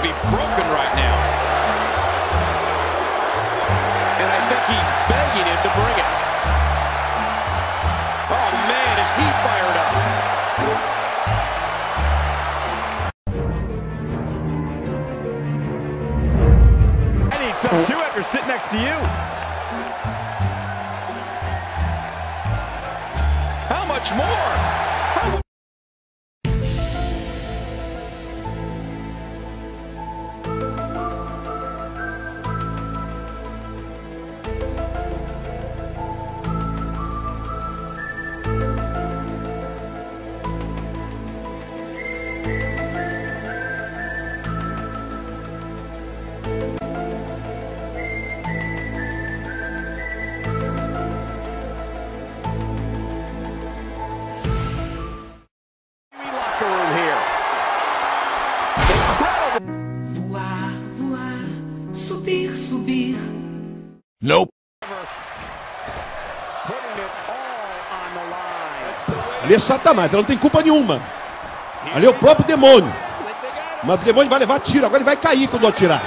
would be broken right now. And I think he's begging him to bring it. Oh, man, is he fired up. I need some too after sitting next to you. How much more? Voar, voar, subir, subir. Nope. Ali é Satanás, ela não tem culpa nenhuma. Ali é o próprio demônio. Mas o demônio vai levar tiro, agora ele vai cair quando eu atirar.